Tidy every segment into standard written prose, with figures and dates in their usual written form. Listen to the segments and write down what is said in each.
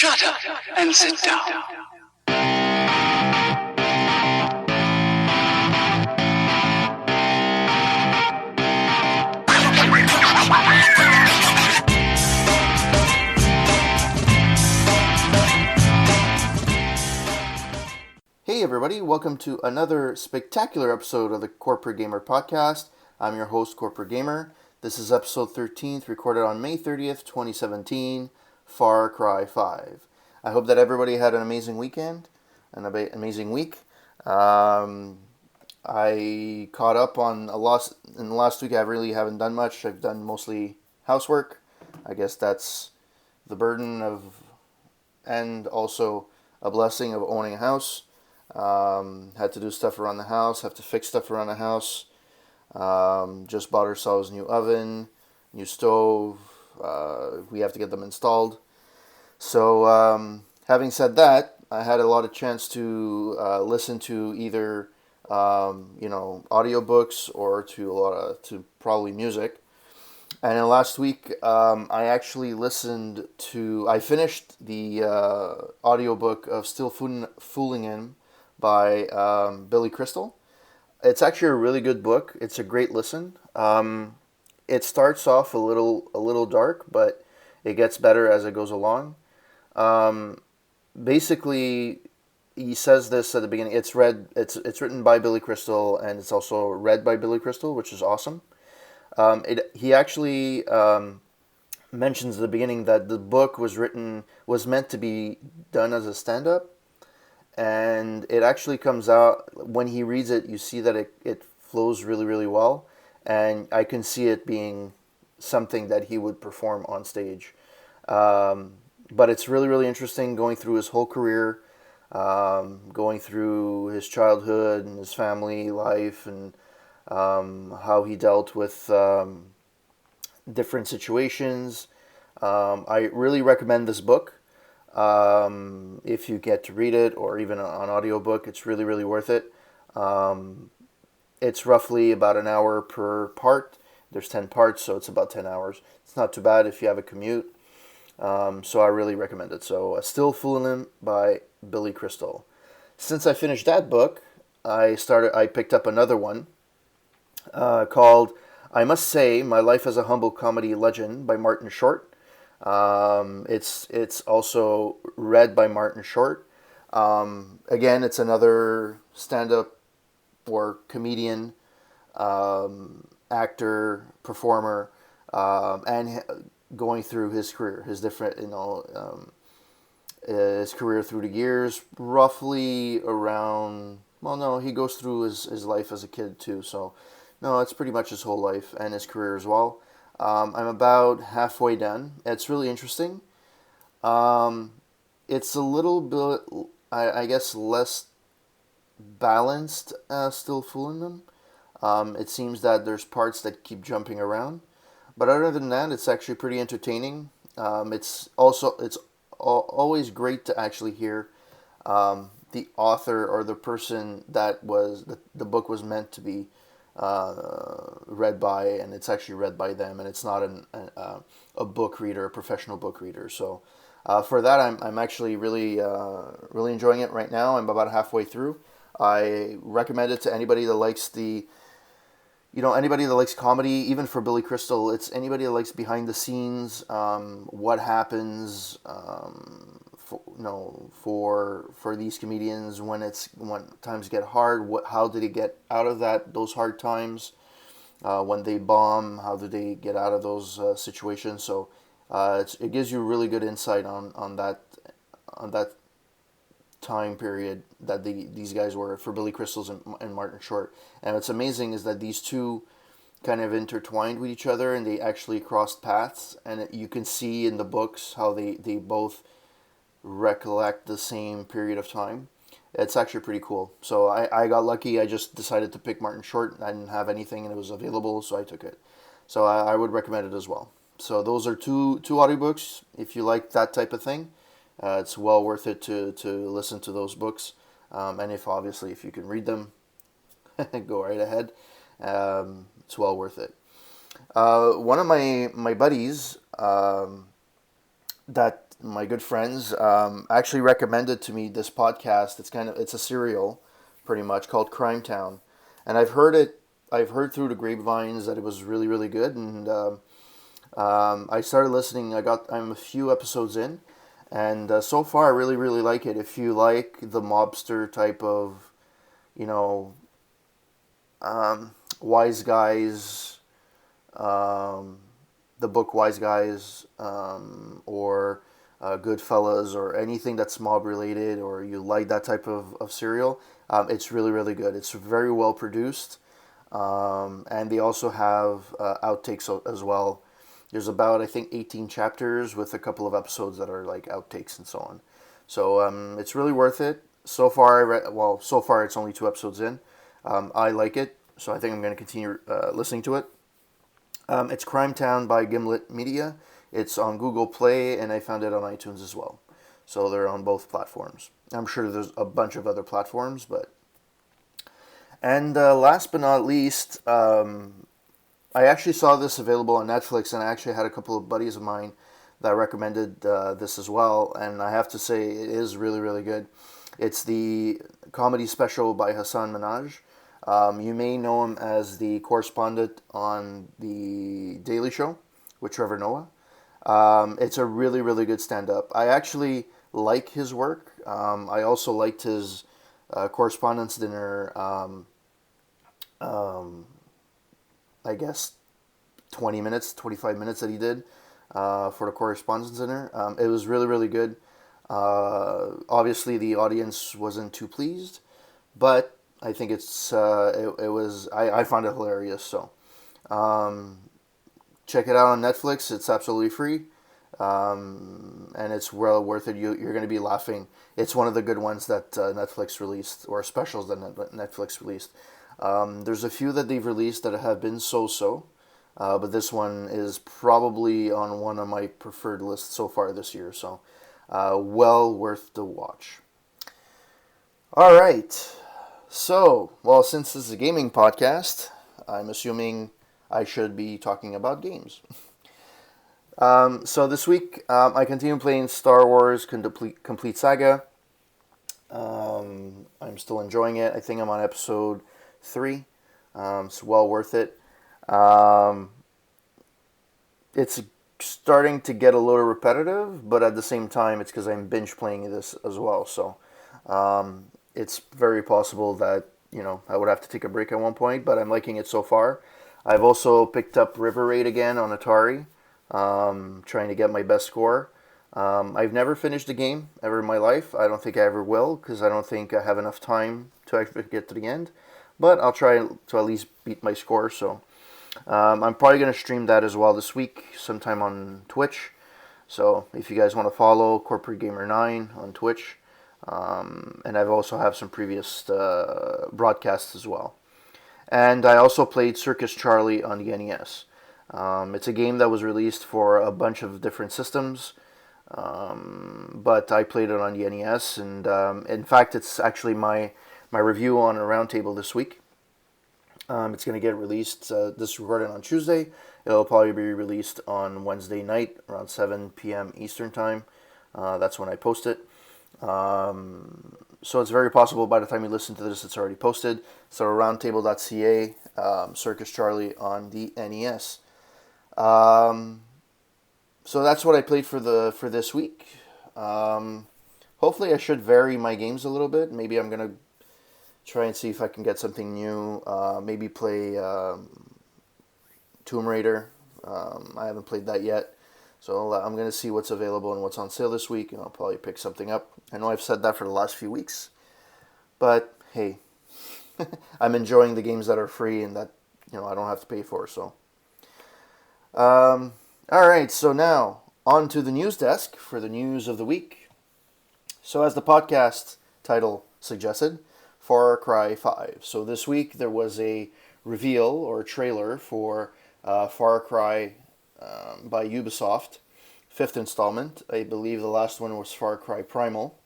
Shut up and sit down. Hey everybody, welcome to another spectacular episode of the Corporate Gamer Podcast. I'm your host, Corporate Gamer. This is episode 13th, recorded on May 30th, 2017, Far Cry 5. I hope that everybody had an amazing weekend, an amazing week. I caught up on a lot in the last week. I really haven't done much. I've done mostly housework. I guess that's the burden of, and also a blessing of owning a house. Had to do stuff around the house, have to fix stuff around the house. Just bought ourselves a new oven, new stove. We have to get them installed. So, having said that, I had a lot of chance to listen to either audiobooks or to probably music. And in last week, I actually I finished the audiobook of Still Fooling Him by Billy Crystal. It's actually a really good book. It's a great listen. It starts off a little dark, but it gets better as it goes along. Basically, he says this at the beginning. It's written by Billy Crystal, and it's also read by Billy Crystal, which is awesome. He actually mentions at the beginning that the book was meant to be done as a stand-up. And it actually comes out, when he reads it, you see that it flows really, really well. And I can see it being something that he would perform on stage. But it's really, really interesting going through his whole career, going through his childhood and his family life, and how he dealt with different situations. I really recommend this book. If you get to read it, or even on audiobook, it's really, really worth it. It's roughly about an hour per part. There's 10 parts, so it's about 10 hours. It's not too bad if you have a commute. So I really recommend it. So Still Fooling Him by Billy Crystal. Since I finished that book, I picked up another one called I Must Say, My Life as a Humble Comedy Legend by Martin Short. It's also read by Martin Short. Again, it's another stand-up or comedian, actor, performer, and going through his career, his different, his career through the years, roughly around. Well, no, he goes through his life as a kid too. So, no, it's pretty much his whole life and his career as well. I'm about halfway done. It's really interesting. It's a little bit, I guess, less balanced, Still Fooling Them. It seems that there's parts that keep jumping around. But other than that, it's actually pretty entertaining. It's always great to actually hear the author or the person that the book was meant to be read by, and it's actually read by them, and it's not a book reader, a professional book reader. So for that, I'm actually really really enjoying it right now. I'm about halfway through. I recommend it to anybody that likes anybody that likes comedy. Even for Billy Crystal, it's anybody that likes behind the scenes, what happens, for these comedians when times get hard. How did they get out of those hard times? When they bomb, how do they get out of those situations? So it gives you really good insight on that time period that these guys were, for Billy Crystal's and Martin Short. And what's amazing is that these two kind of intertwined with each other, and they actually crossed paths. And you can see in the books how they both recollect the same period of time. It's actually pretty cool. So I got lucky. I just decided to pick Martin Short. I didn't have anything, and it was available, so I took it. So I would recommend it as well. So those are two audiobooks. If you like that type of thing, it's well worth it to listen to those books. And if you can read them, go right ahead. It's well worth it. One of my buddies that my good friends, actually recommended to me this podcast. It's a serial, pretty much called Crime Town, and I've heard it. I've heard through the grapevines that it was really really good, and I started listening. I'm a few episodes in, and so far I really really like it. If you like the mobster type of, you know, Wise Guys, um, the book Wise Guys, or Goodfellas, or anything that's mob related, or you like that type of serial, it's really, really good. It's very well produced. And they also have outtakes as well. There's about, I think, 18 chapters with a couple of episodes that are like outtakes and so on. So it's really worth it. So far, so far it's only 2 episodes in. I like it, so I think I'm going to continue listening to it. It's Crime Town by Gimlet Media. It's on Google Play, and I found it on iTunes as well. So they're on both platforms. I'm sure there's a bunch of other platforms, but... And last but not least, I actually saw this available on Netflix, and I actually had a couple of buddies of mine that recommended this as well, and I have to say it is really, really good. It's the comedy special by Hasan Minhaj. You may know him as the correspondent on The Daily Show with Trevor Noah. It's a really, really good stand-up. I actually like his work. I also liked his correspondence dinner, I guess 20 minutes, 25 minutes that he did for the correspondence dinner. It was really, really good. Obviously, the audience wasn't too pleased, but I think it was, I found it hilarious. So check it out on Netflix. It's absolutely free. And it's well worth it. You're going to be laughing. It's one of the good ones that Netflix released, or specials that Netflix released. There's a few that they've released that have been so-so, but this one is probably on one of my preferred lists so far this year. So well worth the watch. All right. So, well, since this is a gaming podcast, I'm assuming I should be talking about games. So this week, I continue playing Star Wars Complete Saga. I'm still enjoying it. I think I'm on episode 3. It's well worth it. It's starting to get a little repetitive, but at the same time, it's because I'm binge playing this as well. So it's very possible that, I would have to take a break at one point, but I'm liking it so far. I've also picked up River Raid again on Atari, trying to get my best score. I've never finished a game ever in my life. I don't think I ever will, because I don't think I have enough time to actually get to the end. But I'll try to at least beat my score. So I'm probably going to stream that as well this week, sometime on Twitch. So if you guys want to follow Corporate Gamer 9 on Twitch, and I've also have some previous broadcasts as well. And I also played Circus Charlie on the NES. It's a game that was released for a bunch of different systems, but I played it on the NES, and in fact, it's actually my review on a roundtable this week. It's going to get released, this is recorded on Tuesday. It'll probably be released on Wednesday night around 7 p.m. Eastern Time. That's when I post it. So it's very possible by the time you listen to this, it's already posted. So aroundtable.ca, Circus Charlie on the NES. So that's what I played for this week. Hopefully I should vary my games a little bit. Maybe I'm going to try and see if I can get something new. Maybe play Tomb Raider. I haven't played that yet. So I'm going to see what's available and what's on sale this week, and I'll probably pick something up. I know I've said that for the last few weeks, but hey, I'm enjoying the games that are free and that I don't have to pay for. So, all right. So now on to the news desk for the news of the week. So as the podcast title suggested, Far Cry 5. So this week there was a reveal or trailer for Far Cry by Ubisoft, 5th installment. I believe the last one was Far Cry Primal.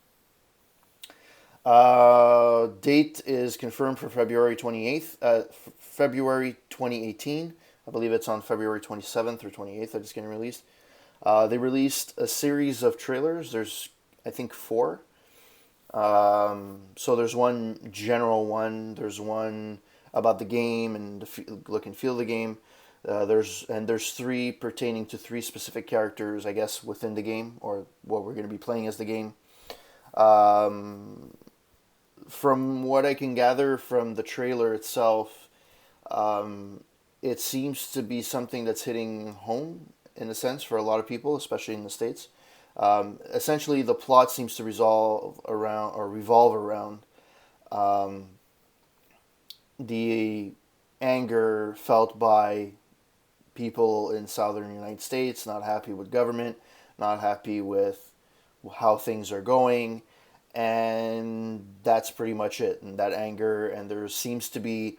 Date is confirmed for February 28th, February 2018. I believe it's on February 27th or 28th that it's getting released. They released a series of trailers. There's, I think, four. So there's one general one. There's one about the game and the look and feel of the game. There's three pertaining to three specific characters, I guess, within the game or what we're going to be playing as the game. Um, from what I can gather from the trailer itself, it seems to be something that's hitting home in a sense for a lot of people, especially in the States. Essentially, the plot seems to revolve around um, the anger felt by people in southern United States, not happy with government, not happy with how things are going, and that's pretty much it. And that anger, and there seems to be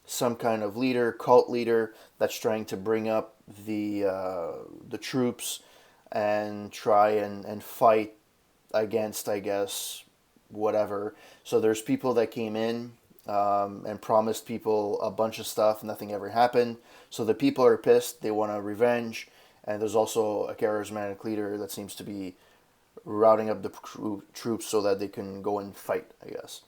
some kind of leader, cult leader, that's trying to bring up the troops and try and fight against, I guess, whatever. So there's people that came in and promised people a bunch of stuff. Nothing ever happened. So the people are pissed. They want a revenge. And there's also a charismatic leader that seems to be routing up the troops so that they can go and fight, I guess.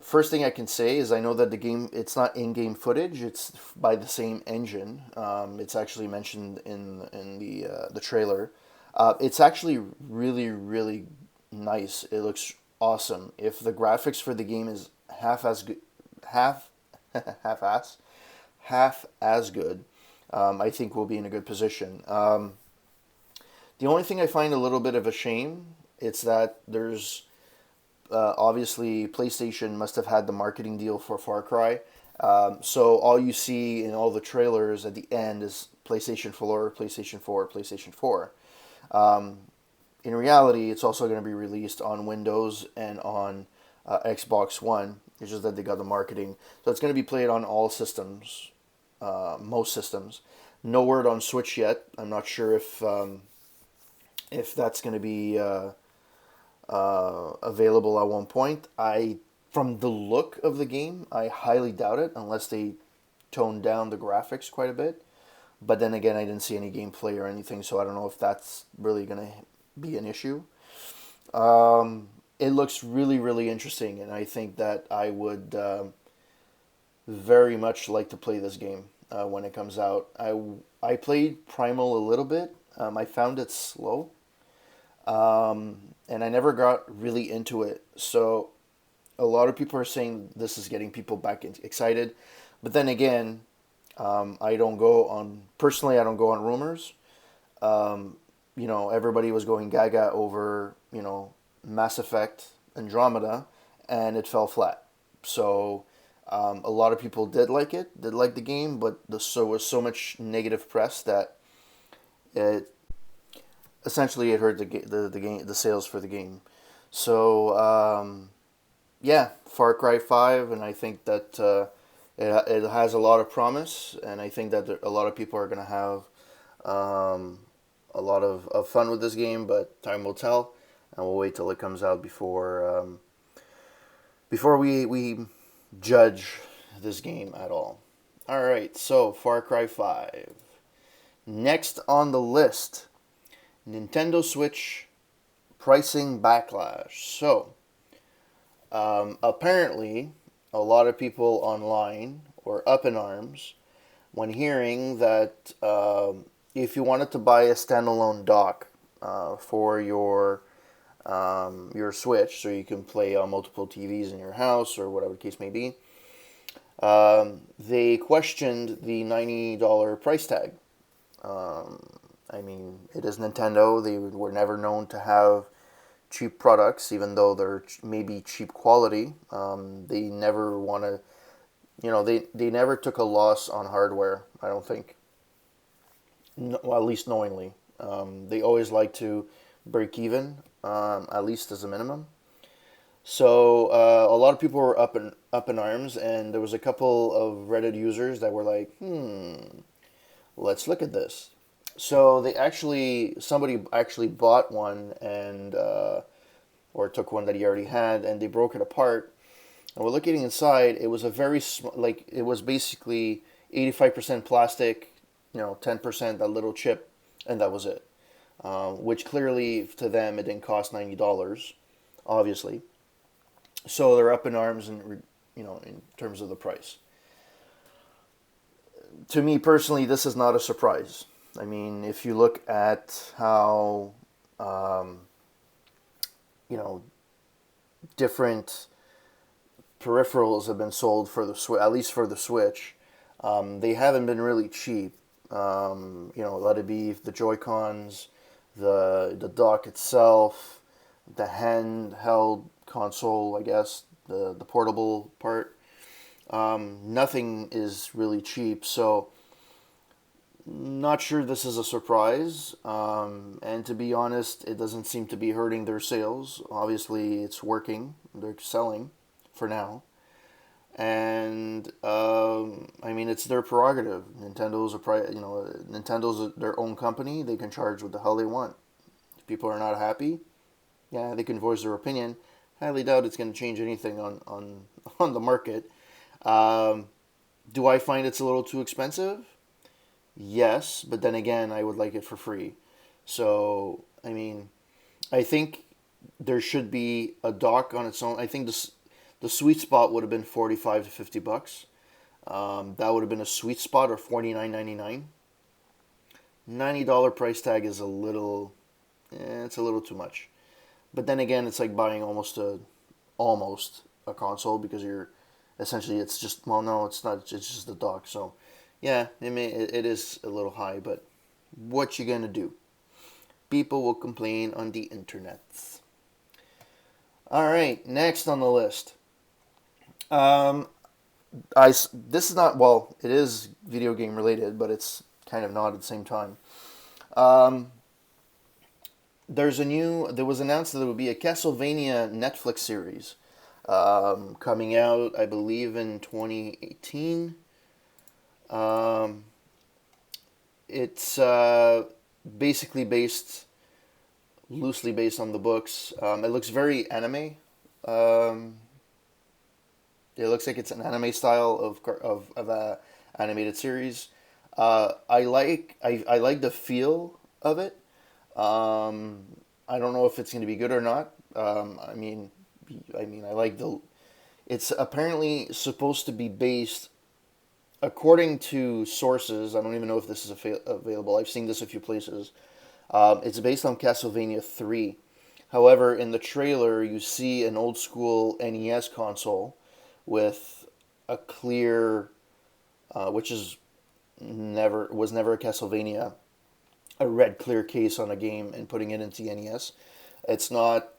First thing I can say is I know that the game, it's not in-game footage. It's by the same engine. It's actually mentioned in the trailer. It's actually really, really nice. It looks awesome. If the graphics for the game is half as good, half ass, half as good, I think we'll be in a good position. The only thing I find a little bit of a shame, it's that there's obviously PlayStation must have had the marketing deal for Far Cry. So all you see in all the trailers at the end is PlayStation 4, PlayStation 4, PlayStation 4. In reality, it's also going to be released on Windows and on Xbox One. It's just that they got the marketing. So it's going to be played on all systems, most systems. No word on Switch yet. I'm not sure if that's going to be available at one point. From the look of the game, I highly doubt it unless they tone down the graphics quite a bit. But then again, I didn't see any gameplay or anything, so I don't know if that's really going to be an issue. It looks really, really interesting, and I think that I would very much like to play this game when it comes out. I played Primal a little bit. I found it slow, and I never got really into it. So a lot of people are saying this is getting people back excited, but then again, I don't go on rumors. Everybody was going gaga over, Mass Effect Andromeda, and it fell flat. So a lot of people did like the game, but there was so much negative press that it essentially it hurt the sales for the game. So yeah, Far Cry 5, and I think that it has a lot of promise, and I think that a lot of people are going to have a lot of fun with this game, but time will tell, and we'll wait till it comes out before we judge this game at all. All right, so Far Cry 5. Next on the list, Nintendo Switch pricing backlash. So, apparently, a lot of people online were up in arms when hearing that if you wanted to buy a standalone dock for your Switch, so you can play on multiple TVs in your house or whatever the case may be, they questioned the $90 price tag. I mean, it is Nintendo. They were never known to have cheap products, even though they're maybe cheap quality. They never want to, they never took a loss on hardware, I don't think. No, well, at least knowingly. They always like to break even, at least as a minimum. So a lot of people were up in arms, and there was a couple of Reddit users that were like, let's look at this. So somebody actually bought one and or took one that he already had, and they broke it apart. And we're looking inside. It was a very it was basically 85% plastic, 10% that little chip and that was it. Which clearly to them it didn't cost $90, obviously. So they're up in arms, in in terms of the price. To me personally, this is not a surprise. I mean, if you look at how um, different peripherals have been sold for the at least for the Switch, they haven't been really cheap. Let it be the Joy Cons, the dock itself, the handheld console, I guess the portable part. Nothing is really cheap, so not sure this is a surprise. And to be honest, it doesn't seem to be hurting their sales. Obviously, it's working. They're selling for now. And I mean, it's their prerogative. Nintendo's their own company. They can charge what the hell they want. If people are not happy, yeah, they can voice their opinion. Highly doubt it's going to change anything on on the market. Um, do I find it's a little too expensive? Yes, but then again, I would like it for free. So, I mean, I think there should be a dock on its own. I think the sweet spot would have been 45 to $50. That would have been a sweet spot, or 49.99. $90 price tag is a little, it's a little too much. But then again, it's like buying almost a console, because you're essentially, it's just, well, no, it's not. It's just the dock. So yeah, it is a little high, but what you gonna do? People will complain on the internets. All right, next on the list. Um, this is not, well, it is video game related, but it's kind of not at the same time. Um, there was announced that there would be a Castlevania Netflix series coming out, I believe, in 2018. Um, it's basically loosely based on the books. It looks very anime. Um, it looks like it's an anime style of a animated series. I like the feel of it. Um, I don't know if it's going to be good or not. I like the. It's apparently supposed to be based, according to sources. I don't even know if this is available. I've seen this a few places. It's based on Castlevania 3. However, in the trailer, you see an old school NES console with a clear, which is never a Castlevania, a red clear case on a game and putting it into the NES. It's not,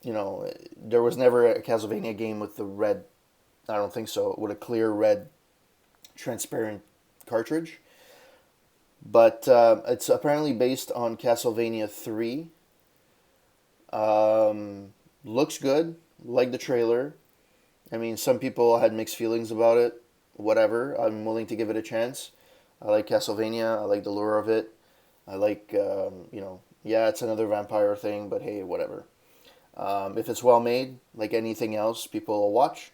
there was never a Castlevania game with the red, I don't think so, with a clear red transparent cartridge. But it's apparently based on Castlevania 3. Looks good, like the trailer. I mean, some people had mixed feelings about it. Whatever, I'm willing to give it a chance. I like Castlevania, I like the lure of it. I like, yeah, it's another vampire thing, but hey, whatever. If it's well made, like anything else, people will watch.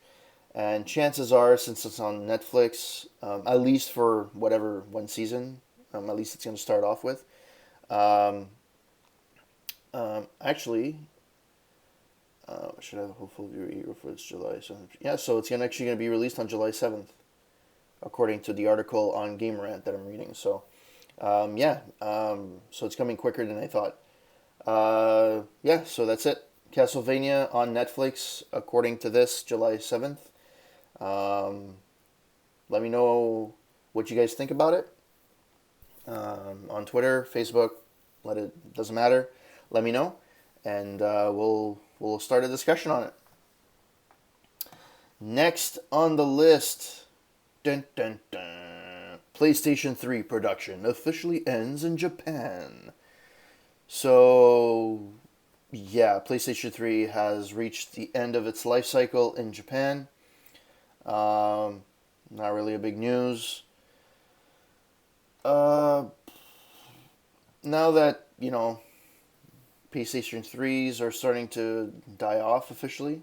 And chances are, since it's on Netflix, at least for whatever one season, at least it's going to start off with. Um, Actually, should have a hopeful viewer eager for this July 7th. Yeah, so it's actually going to be released on July 7th, according to the article on Game Rant that I'm reading. So, yeah, so it's coming quicker than I thought. Yeah, so that's it. Castlevania on Netflix, according to this, July 7th. Um, Let me know what you guys think about it. On Twitter, Facebook, doesn't matter. Let me know, and we'll start a discussion on it. Next on the list, dun, dun, dun, PlayStation 3 production officially ends in Japan. So, yeah, PlayStation 3 has reached the end of its life cycle in Japan. Not really a big news. Now that, PlayStation 3s are starting to die off officially,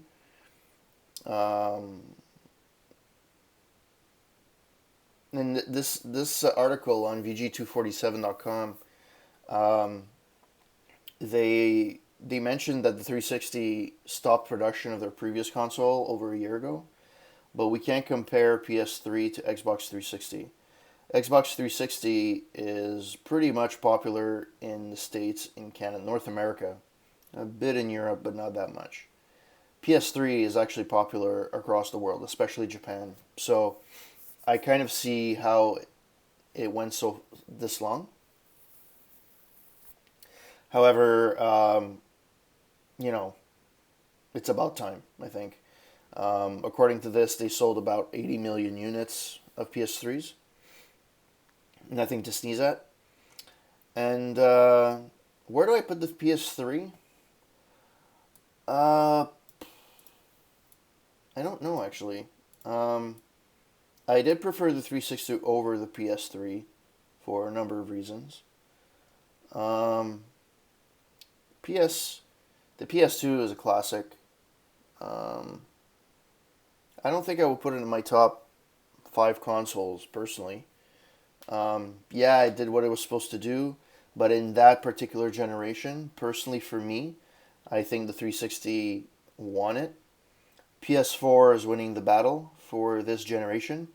um, and this article on VG247.com Um, they mentioned that the 360 stopped production of their previous console over a year ago, but we can't compare PS3 to Xbox 360. Xbox 360 is pretty much popular in the States, in Canada, North America, a bit in Europe, but not that much. PS3 is actually popular across the world, especially Japan. So I kind of see how it went so this long. However, you know, it's about time, I think. According to this, they sold about 80 million units of PS3s. Nothing to sneeze at. And where do I put the PS3? Uh, I don't know actually. Um, I did prefer the 360 over the PS3 for a number of reasons. Um, PS the PS2 is a classic. Um, I don't think I would put it in my top five consoles personally. Yeah, it did what it was supposed to do, but in that particular generation, personally for me, I think the 360 won it. PS4 is winning the battle for this generation,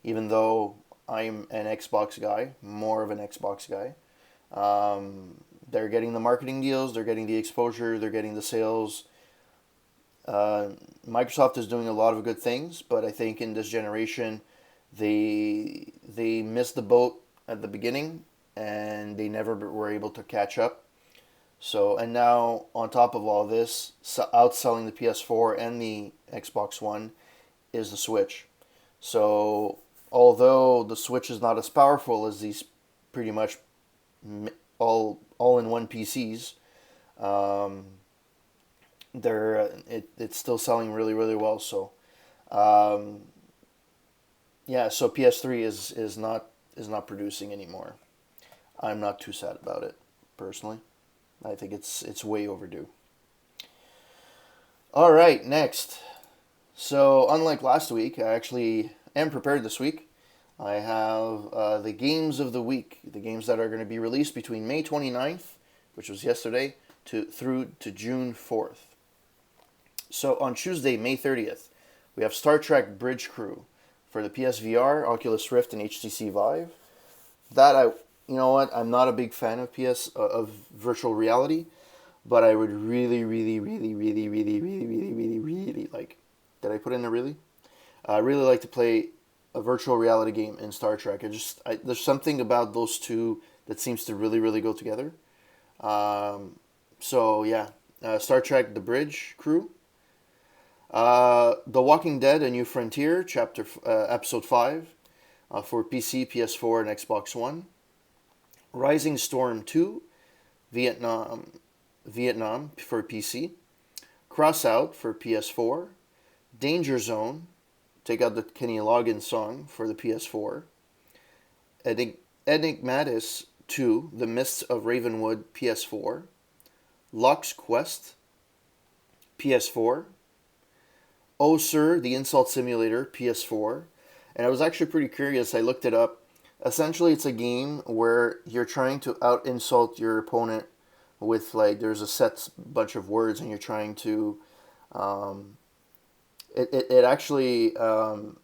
even though I'm an Xbox guy, more of an Xbox guy. They're getting the marketing deals, they're getting the exposure, they're getting the sales. Uh, Microsoft is doing a lot of good things, but I think in this generation, they missed the boat at the beginning, and they never were able to catch up. So, and now on top of all this, outselling the PS4 and the Xbox One is the Switch. So, although the Switch is not as powerful as these pretty much all in one PCs, um, it's still selling really really well. So, um, yeah, so PS3 is not producing anymore. I'm not too sad about it personally. I think it's way overdue. All right, next. So unlike last week, I actually am prepared this week. I have the games of the week, the games that are going to be released between May 29th, which was yesterday, through to June 4th. So on Tuesday, May 30th, we have Star Trek Bridge Crew for the PSVR, Oculus Rift, and HTC Vive. You know what, I'm not a big fan of of virtual reality, but I would really, really, really, really, really, really, really, really, really like. Did I put in a really? I really like to play a virtual reality game in Star Trek. There's something about those two that seems to really, really go together. So yeah, Star Trek: The Bridge Crew, The Walking Dead: A New Frontier, Episode 5, for PC, PS4, and Xbox One. Rising Storm 2, Vietnam for PC. Crossout for PS4. Danger Zone, take out the Kenny Loggins song for the PS4. Enigmatis 2, The Mists of Ravenwood, PS4. Lux Quest, PS4. Oh Sir, The Insult Simulator, PS4. And I was actually pretty curious, I looked it up. Essentially, it's a game where you're trying to out insult your opponent with, like, there's a set bunch of words, and you're trying to. It actually, on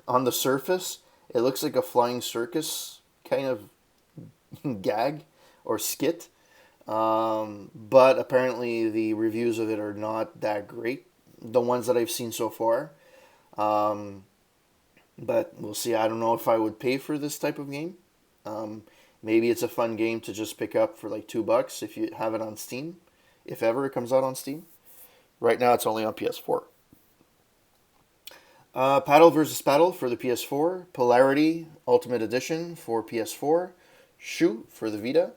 the surface, it looks like a flying circus kind of gag or skit. But apparently, the reviews of it are not that great. The ones that I've seen so far. But we'll see. I don't know if I would pay for this type of game. Maybe it's a fun game to just pick up for like $2 if you have it on Steam, if ever it comes out on Steam. Right now, it's only on PS4. Paddle vs. Paddle for the PS4. Polarity Ultimate Edition for PS4. Shu for the Vita.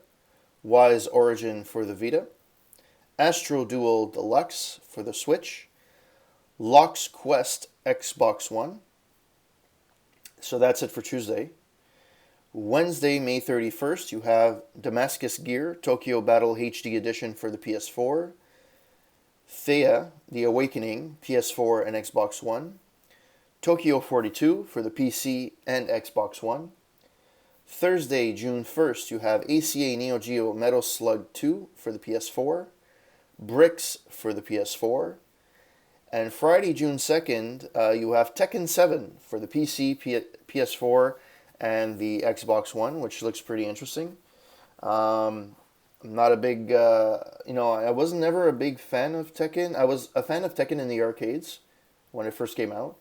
Wise Origin for the Vita. Astro Duel Deluxe for the Switch. Lox Quest Xbox One. So that's it for Tuesday. Wednesday, May 31st, you have Damascus Gear Tokyo Battle HD Edition for the PS4. Thea, The Awakening, PS4 and Xbox One. Tokyo 42 for the PC and Xbox One. Thursday, June 1st, you have ACA Neo Geo Metal Slug 2 for the PS4, Bricks for the PS4, and Friday, June 2nd, you have Tekken 7 for the PC, PS4, and the Xbox One, which looks pretty interesting. I'm not a big, I was never a big fan of Tekken. I was a fan of Tekken in the arcades when it first came out.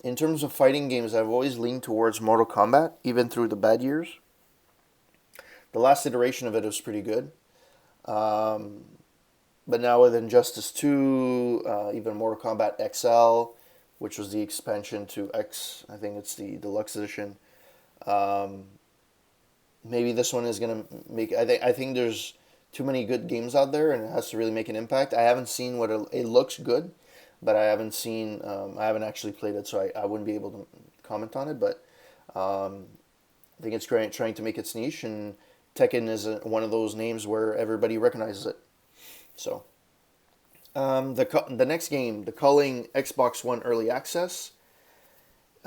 In terms of fighting games, I've always leaned towards Mortal Kombat, even through the bad years. The last iteration of it was pretty good. But now with Injustice 2, even Mortal Kombat XL, which was the expansion to X, I think it's the deluxe edition. Maybe this one is gonna make. I think there's too many good games out there, and it has to really make an impact. I haven't seen what it looks good, but I haven't seen. I haven't actually played it, so I wouldn't be able to comment on it. But I think it's trying to make its niche, and Tekken is one of those names where everybody recognizes it. So, the next game, the Culling Xbox One Early Access,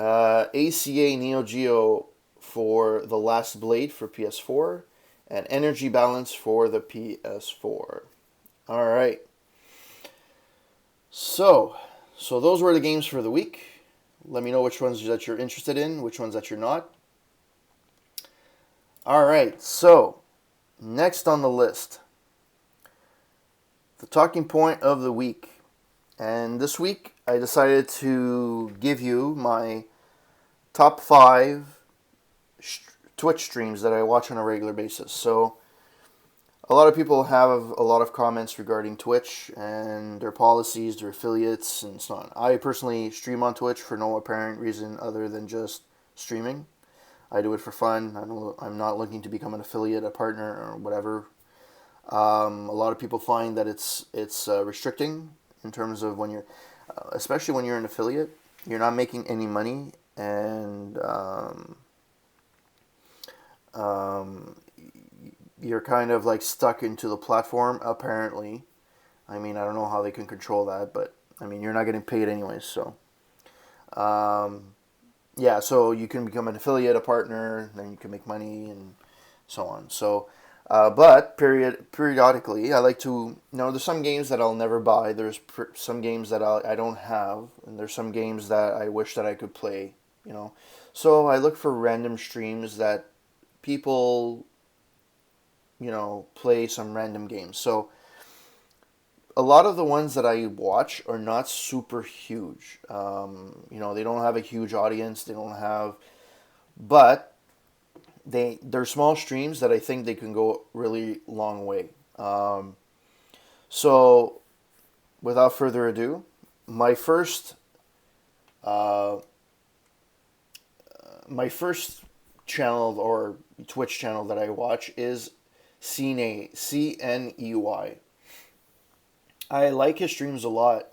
ACA Neo Geo for The Last Blade for PS4, and Energy Balance for the PS4. All right. So those were the games for the week. Let me know which ones that you're interested in, which ones that you're not. All right. So next on the list, the talking point of the week. And this week, I decided to give you my top 5 Twitch streams that I watch on a regular basis. So, a lot of people have a lot of comments regarding Twitch and their policies, their affiliates, and so on. I personally stream on Twitch for no apparent reason other than just streaming. I do it for fun. I'm not looking to become an affiliate, a partner, or whatever. A lot of people find that it's restricting in terms of when you're, especially when you're an affiliate, you're not making any money, and you're kind of like stuck into the platform, apparently. I mean, I don't know how they can control that, but I mean, you're not getting paid anyways, so. Yeah, so you can become an affiliate, a partner, then you can make money, and so on. So, but periodically, I like to, there's some games that I'll never buy. There's some games that I don't have, and there's some games that I wish that I could play, So I look for random streams that people, play some random games. So a lot of the ones that I watch are not super huge. They don't have a huge audience. They don't have, but they're small streams that I think they can go really long way. So without further ado, my first channel or Twitch channel that I watch is Cney, CNEY. I like his streams a lot.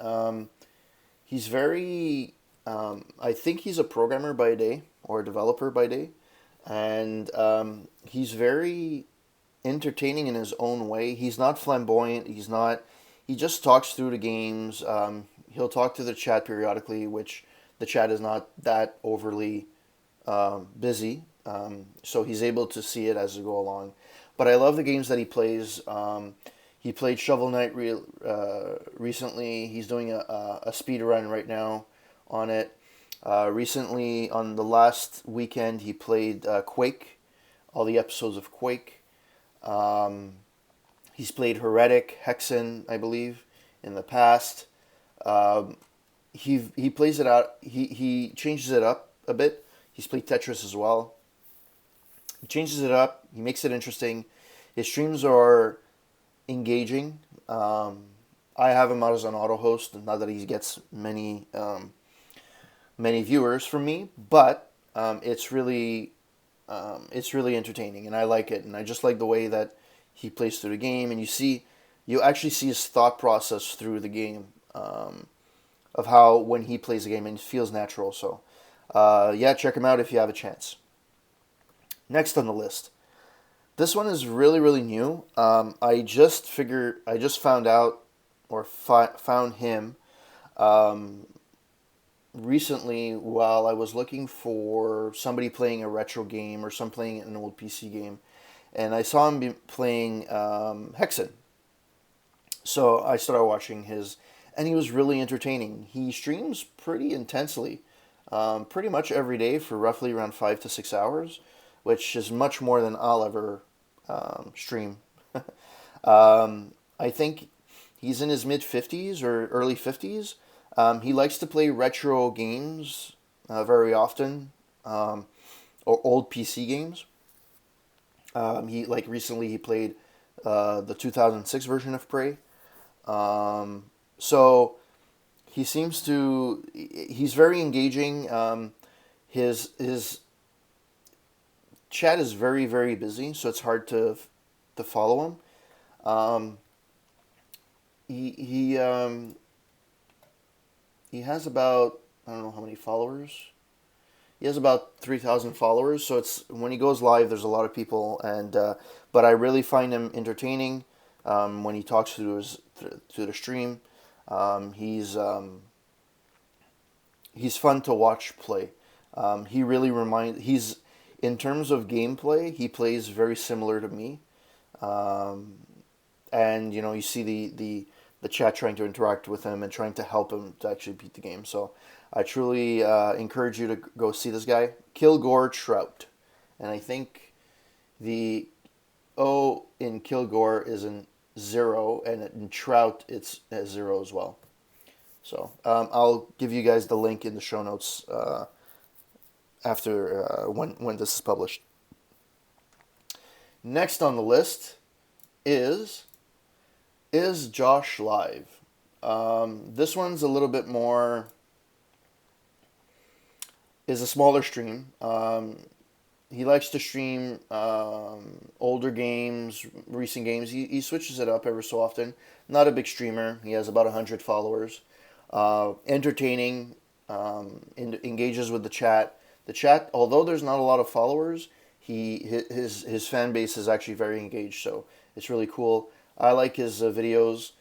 He's very, I think he's a programmer by day or a developer by day, and he's very entertaining in his own way. He's not flamboyant. He just talks through the games. He'll talk to the chat periodically, which the chat is not that overly busy, so he's able to see it as we go along. But I love the games that he plays. He played Shovel Knight recently. He's doing a speed run right now on it. Recently, on the last weekend, he played Quake, all the episodes of Quake. He's played Heretic, Hexen, I believe, in the past. He plays it out. He changes it up a bit. He's played Tetris as well. He changes it up. He makes it interesting. His streams are engaging. I have him out as an auto host, not that he gets many viewers from me, but it's really entertaining, and I like it. And I just like the way that he plays through the game, and you actually see his thought process through the game, of how when he plays the game, and it feels natural. So check him out if you have a chance. Next on the list, this one is really, really new. I just found out, or found him, recently, while I was looking for somebody playing a retro game or some playing an old PC game, and I saw him playing Hexen. So I started watching his, and he was really entertaining. He streams pretty intensely, pretty much every day for roughly around 5 to 6 hours, which is much more than I'll ever stream. I think he's in his mid 50s or early 50s. He likes to play retro games very often, or old PC games. He like recently he played the 2006 version of Prey. So he seems to he's very engaging. His chat is very busy, so it's hard to follow him. Um, he he has about, I don't know how many followers. He has about 3,000 followers, so it's when he goes live, there's a lot of people, and but I really find him entertaining when he talks to the stream. Um, he's um, he's fun to watch play. He really he's in terms of gameplay, he plays very similar to me. Um, and you see the chat trying to interact with him and trying to help him to actually beat the game. So I truly encourage you to go see this guy, Kilgore Trout, and I think the O in Kilgore is in zero, and in Trout it's a zero as well. So I'll give you guys the link in the show notes after when this is published. Next on the list is Josh live? This one's a little bit more, is a smaller stream. He likes to stream older games, recent games. He switches it up every so often. Not a big streamer. He has about 100 followers. Entertaining, engages with the chat. The chat, although there's not a lot of followers, his fan base is actually very engaged. So it's really cool. I like his videos.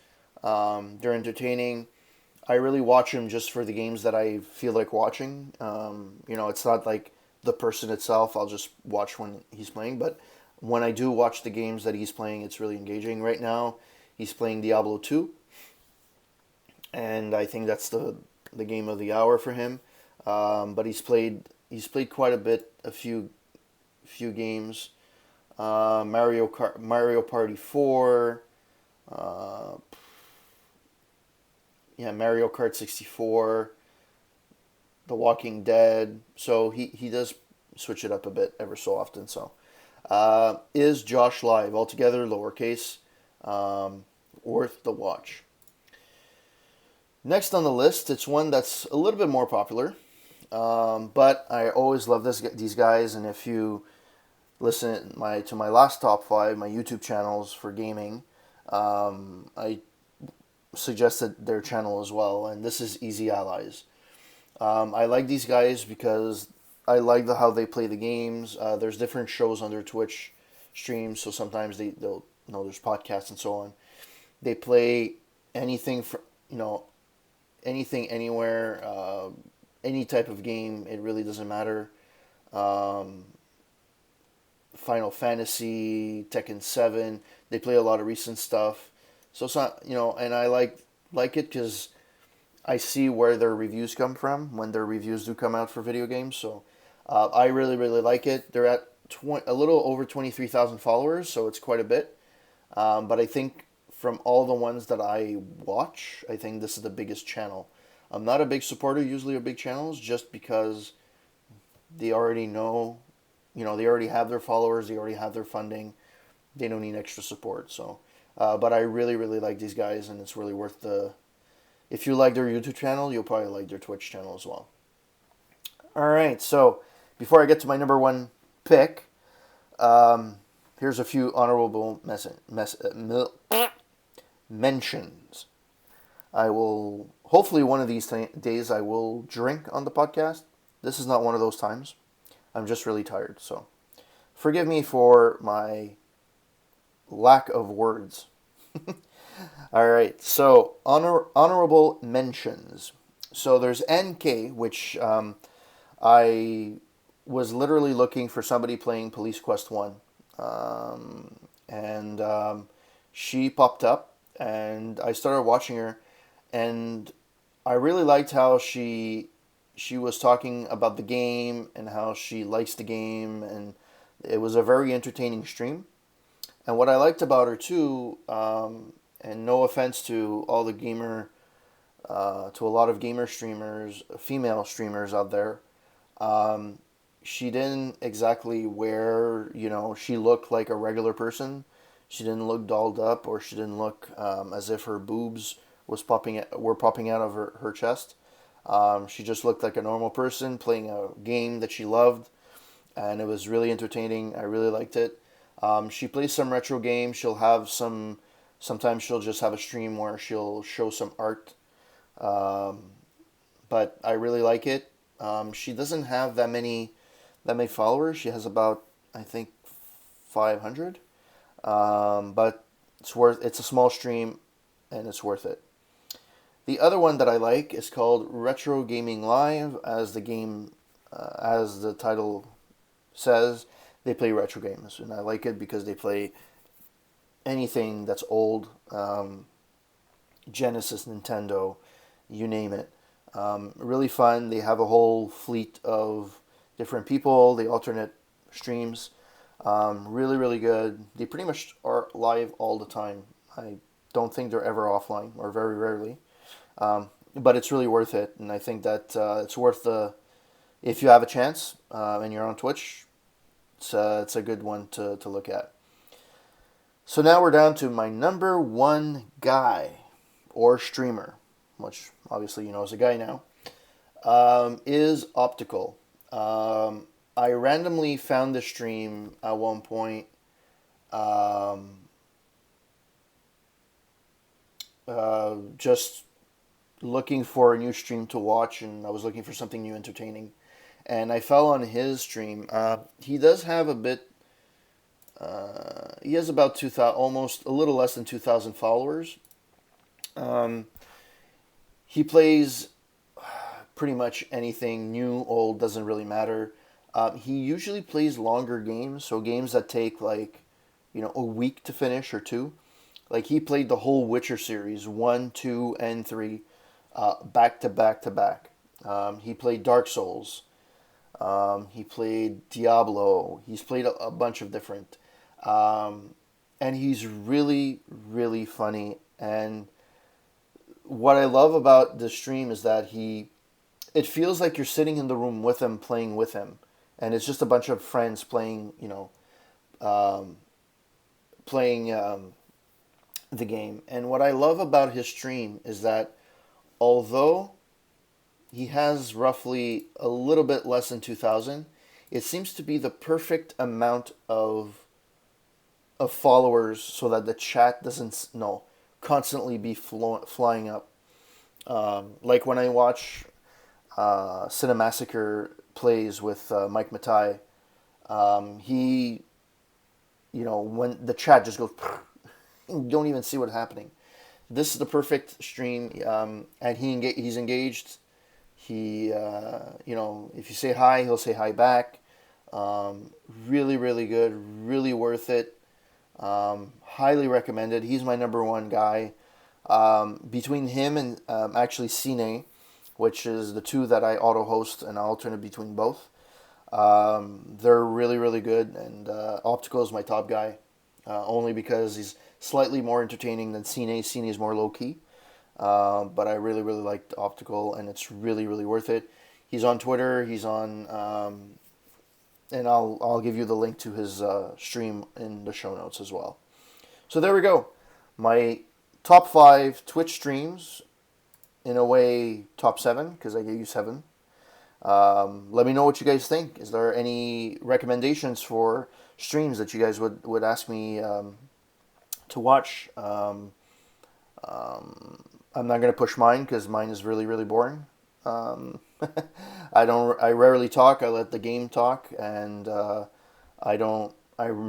They're entertaining. I really watch him just for the games that I feel like watching. It's not like the person itself. I'll just watch when he's playing. But when I do watch the games that he's playing, it's really engaging. Right now, he's playing Diablo 2. And I think that's the game of the hour for him. But he's played quite a bit, a few games. Mario Party 4. Mario Kart 64. The Walking Dead. So he does switch it up a bit ever so often. So is Josh live? Altogether, lowercase. Worth the watch. Next on the list, it's one that's a little bit more popular. But I always love these guys, and if you listen to my last top 5, my YouTube channels for gaming, I suggested their channel as well, and this is Easy Allies. I like these guys because I like how they play the games. There's different shows on their Twitch streams, so sometimes they'll there's podcasts and so on. They play anything anything, anywhere, any type of game. It really doesn't matter. Final Fantasy, Tekken 7. They play a lot of recent stuff. So it's not, and I like it because I see where their reviews come from when their reviews do come out for video games. So I really like it. They're at a little over 23,000 followers, so it's quite a bit. But I think from all the ones that I watch, I think this is the biggest channel. I'm not a big supporter usually of big channels just because they already know, they already have their followers, they already have their funding, they don't need extra support. So, but I really like these guys, and it's really worth if you like their YouTube channel, you'll probably like their Twitch channel as well. All right, so before I get to my number one pick, here's a few honorable mentions. I will, hopefully one of these days I will drink on the podcast. This is not one of those times. I'm just really tired, so forgive me for my lack of words. All right, so honorable mentions. So there's NK, which I was literally looking for somebody playing Police Quest 1. And she popped up, and I started watching her, and I really liked how she was talking about the game and how she likes the game, and it was a very entertaining stream. And what I liked about her too, and no offense to all the gamer, to a lot of gamer streamers, female streamers out there, um, she didn't exactly wear, she looked like a regular person. She didn't look dolled up, or she didn't look as if her boobs were popping out of her chest. She just looked like a normal person playing a game that she loved, and it was really entertaining. I really liked it. She plays some retro games. Sometimes she'll just have a stream where she'll show some art, um, but I really like it. She doesn't have that many followers. She has about, I think, 500. But it's a small stream, and it's worth it. The other one that I like is called Retro Gaming Live. As the title says, they play retro games, and I like it because they play anything that's old, Genesis, Nintendo, you name it. Really fun. They have a whole fleet of different people. They alternate streams. Really, really good. They pretty much are live all the time. I don't think they're ever offline, or very rarely. But it's really worth it, and I think that it's worth if you have a chance and you're on Twitch, it's a good one to look at. So now we're down to my number one guy or streamer, which obviously is a guy now, is Optical. I randomly found the stream at one point. Just looking for a new stream to watch, and I was looking for something new, entertaining, and I fell on his stream. He does have a bit. He has about 2,000, almost a little less than 2,000 followers. Um, he plays pretty much anything, new, old, doesn't really matter. He usually plays longer games, so games that take like, a week to finish or two. Like he played the whole Witcher series, 1, 2, and 3, back to back to back. He played Dark Souls. He played Diablo. He's played a bunch of different. And he's really, really funny. And what I love about the stream is that it feels like you're sitting in the room with him, playing with him. And it's just a bunch of friends playing, playing the game. And what I love about his stream is that although he has roughly a little bit less than 2,000, it seems to be the perfect amount of followers so that the chat doesn't constantly be flying up. Like when I watch Cinemassacre plays with Mike Matai, he, when the chat just goes, you don't even see what's happening. This is the perfect stream, and he's engaged. He, if you say hi, he'll say hi back. Really, really good, really worth it. Highly recommended. He's my number one guy. Between him and actually Cine, which is the two that I auto host and I alternate between both. They're really, really good, and Optical is my top guy, only because he's slightly more entertaining than Cine. Cine is more low key, but I really, really liked Optical, and it's really, really worth it. He's on Twitter. He's on, and I'll give you the link to his stream in the show notes as well. So there we go, my top 5 Twitch streams. In a way, top 7, because I gave you 7. Let me know what you guys think. Is there any recommendations for streams that you guys would ask me to watch? I'm not going to push mine because mine is really, really boring. I rarely talk. I let the game talk, and I'm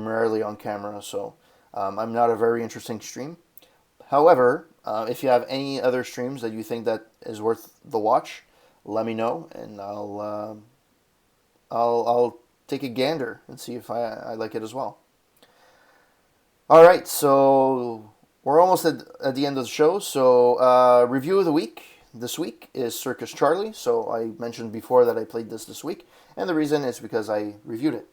rarely on camera, so I'm not a very interesting stream. However, If you have any other streams that you think that is worth the watch, let me know, and I'll take a gander and see if I like it as well. All right, so we're almost at the end of the show. So review of the week this week is Circus Charlie. So I mentioned before that I played this week, and the reason is because I reviewed it.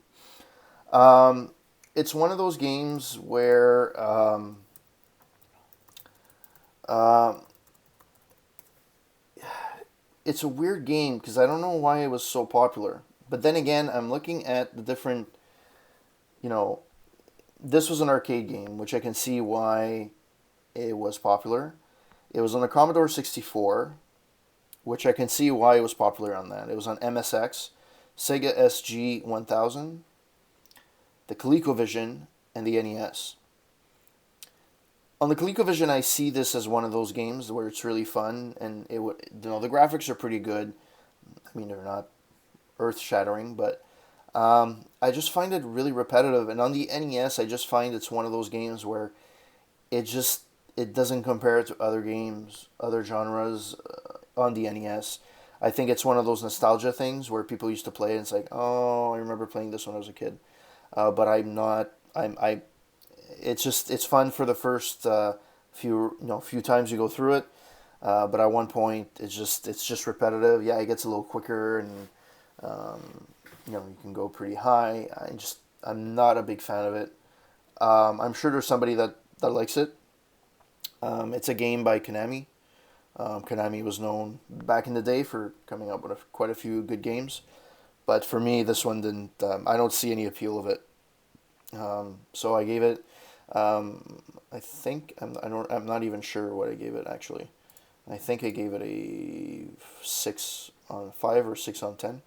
It's one of those games where it's a weird game because I don't know why it was so popular. But then again, I'm looking at the different, this was an arcade game, which I can see why it was popular. It was on the Commodore 64, which I can see why it was popular on that. It was on MSX, Sega SG-1000, the ColecoVision, and the NES. On the ColecoVision, I see this as one of those games where it's really fun, and the graphics are pretty good. I mean, they're not earth-shattering, but I just find it really repetitive. And on the NES, I just find it's one of those games where it doesn't compare to other games, other genres on the NES. I think it's one of those nostalgia things where people used to play, and it's like, oh, I remember playing this when I was a kid. But I'm not. It's fun for the first few times you go through it. But at one point, it's just repetitive. Yeah, it gets a little quicker, and you can go pretty high. I'm not a big fan of it. I'm sure there's somebody that likes it. It's a game by Konami. Konami was known back in the day for coming up with quite a few good games, but for me, this one didn't. I don't see any appeal of it. So I gave it. I think I'm not even sure what I gave it actually. I think I gave it a 6 on 5 or 6 on 10.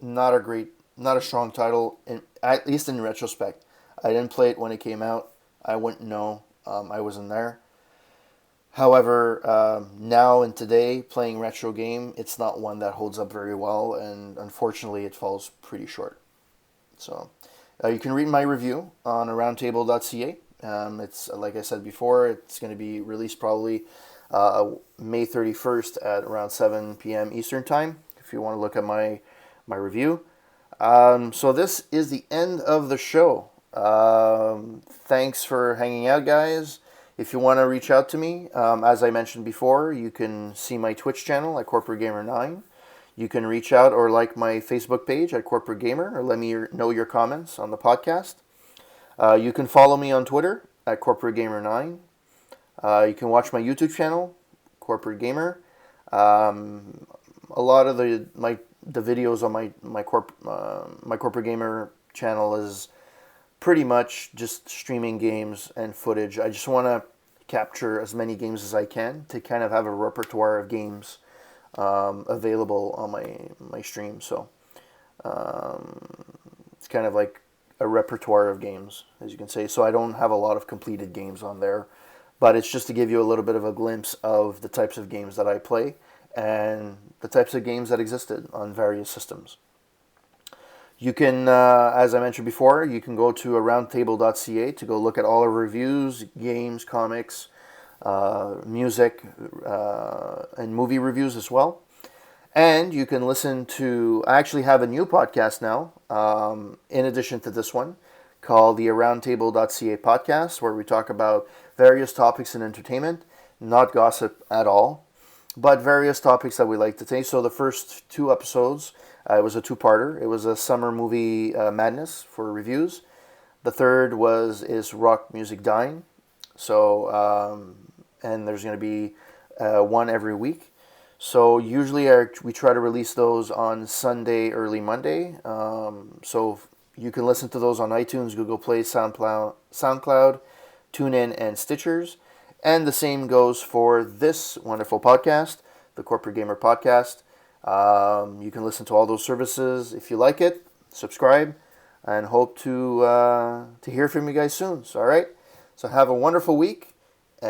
Not a strong title, at least in retrospect. I didn't play it when it came out. I wouldn't know. I wasn't there. However, now and today, playing retro game, it's not one that holds up very well, and unfortunately, it falls pretty short. So, you can read my review on aroundtable.ca. It's like I said before, it's going to be released probably May 31st at around 7 p.m. Eastern Time, if you want to look at my review. So this is the end of the show. Thanks for hanging out, guys. If you want to reach out to me, as I mentioned before, you can see my Twitch channel at Corporate Gamer 9. You can reach out or like my Facebook page at Corporate Gamer, or let me know your comments on the podcast. You can follow me on Twitter at Corporate Gamer 9. You can watch my YouTube channel, Corporate Gamer. A lot of the videos on my Corporate Gamer channel is pretty much just streaming games and footage. I just want to capture as many games as I can to kind of have a repertoire of games available on my stream. So it's kind of like a repertoire of games, as you can say. So I don't have a lot of completed games on there, but it's just to give you a little bit of a glimpse of the types of games that I play and the types of games that existed on various systems. You can, as I mentioned before, you can go to aroundtable.ca to go look at all our reviews, games, comics, music, and movie reviews as well. And you can listen to, I actually have a new podcast now, in addition to this one, called the aroundtable.ca podcast, where we talk about various topics in entertainment, not gossip at all, but various topics that we like to take. So the first 2 episodes, it was a 2-parter. It was a summer movie madness for reviews. The third is rock music dying. So, and there's going to be one every week. So usually we try to release those on Sunday, early Monday. So you can listen to those on iTunes, Google Play, SoundCloud, TuneIn, and Stitchers. And the same goes for this wonderful podcast, the Corporate Gamer Podcast. You can listen to all those services. If you like it, subscribe, and hope to hear from you guys soon. So, all right. So have a wonderful week.